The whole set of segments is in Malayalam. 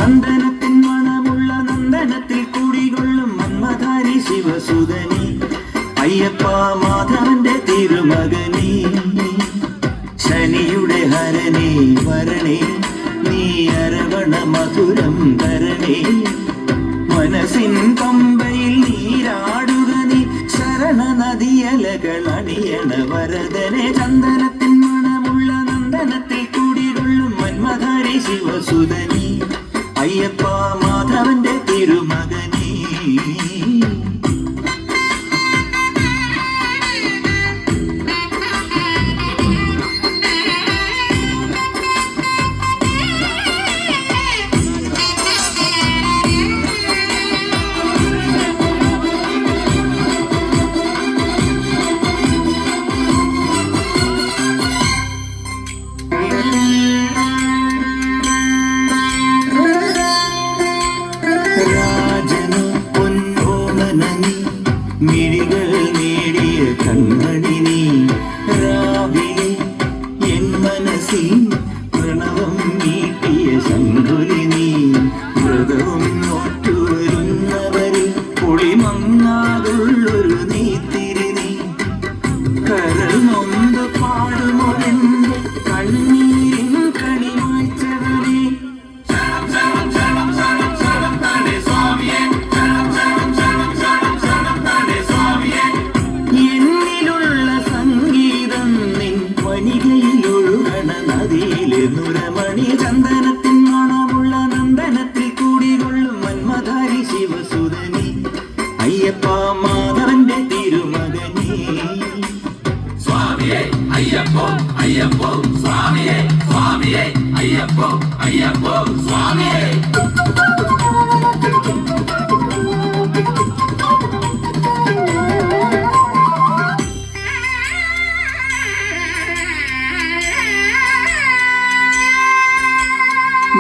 ചന്ദനത്തിൻ മണമുള്ള നന്ദനത്തിൽ കുടികൊള്ളും മന്മധാരി ശിവസുതനി അയ്യപ്പ മാധവന്റെ തിരുമകനീ ശനിയുടെ ഹരണേ വരണേ നീ അരവണ മധുരം തരണേ മനസ്സിൻ പമ്പയിൽ നീരാടുക നീ ശരണ നദിയലകൾ അണിയണ വരദനെ ചന്ദനത്തിൻ മണമുള്ള നന്ദനത്തിൽ കുടികൊള്ളും മന്മധാരി ശിവസുതനി അയ്യപ്പ മാധവന്റെ തിരുമകനീ മിഴികൾ നേടിയ കൺമണി നീ രാവിലെ എൻ മനസ്സിൽ പ്രണവം നീട്ടിയ ശങ്കുലി നീ വ്രതവും നോറ്റുവരുന്നവരിൽ പൊളിമങ്ങാതുള്ളൊരു നീത്തിരി നീ കരൾ നൊന്ത് പാടുമൊരെന്റെ കണ്ണീരിൻ കണിമായ്ച്ചവനെ നുരമണി ചന്ദനത്തിൻ മണമുള്ള നന്ദനത്തിൽ കൂടികൊള്ളും മന്മധാരി ശിവസുതനി അയ്യപ്പ മാധവന്റെ തിരുമകനീ സ്വാമിയേ അയ്യപ്പോ അയ്യപ്പോ സ്വാമിയേ സ്വാമിയേ അയ്യപ്പോ അയ്യപ്പോ സ്വാമിയേ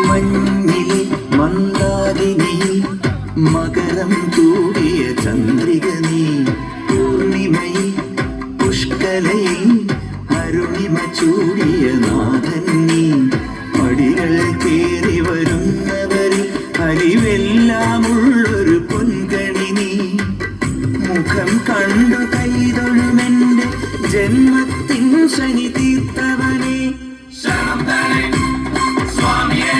മഞ്ഞിലെ മന്ദാകിനിയിൽ മകരം തൂടിയ ചന്ദ്രിക നീ പൂർണിമയിൽ പുഷ്കലയിൽ അരുണിമ ചൂടിയ നാഥൻ നീ പടികൾ കേറി വരുന്നവരിൽ അലിവെല്ലാമുള്ളൊരു പൊൻകണി നീ മുഖം കണ്ടു കൈതൊഴുമെന്റെ ജന്മത്തിൻ ശനി തീർത്തവനെ ശരണം തരണേ സ്വാമിയേ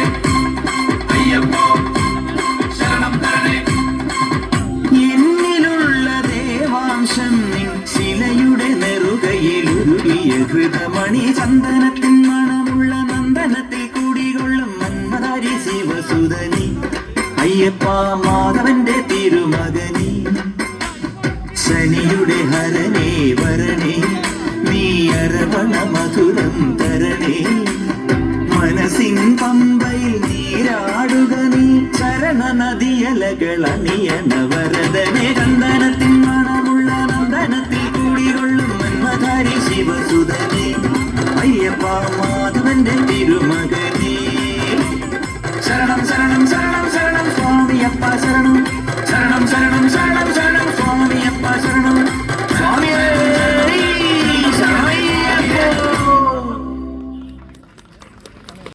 അയ്യപ്പോ ശരണം തരണേ എന്നിലുള്ള ദേവാംശം നിൻ ശിലയുടെ നെറുകയിലുരുകിയ ഹൃതമണി ചന്ദനത്തിൻ മണമുള്ള നന്ദനത്തിൽ കൂടികൊള്ളും മന്മധാരി ശിവസുതനി അയ്യപ്പ മാധവന്റെ തിരുമകനീ ശനിയുടെ ഹരണേ വരണേ നീ അരവണ മധുരം തരണേ മനസ്സിൻ പമ്പയിൽ നീരാടുക നീ ശരണ നദിയലകൾ അണിയണ വരദനെ ചന്ദന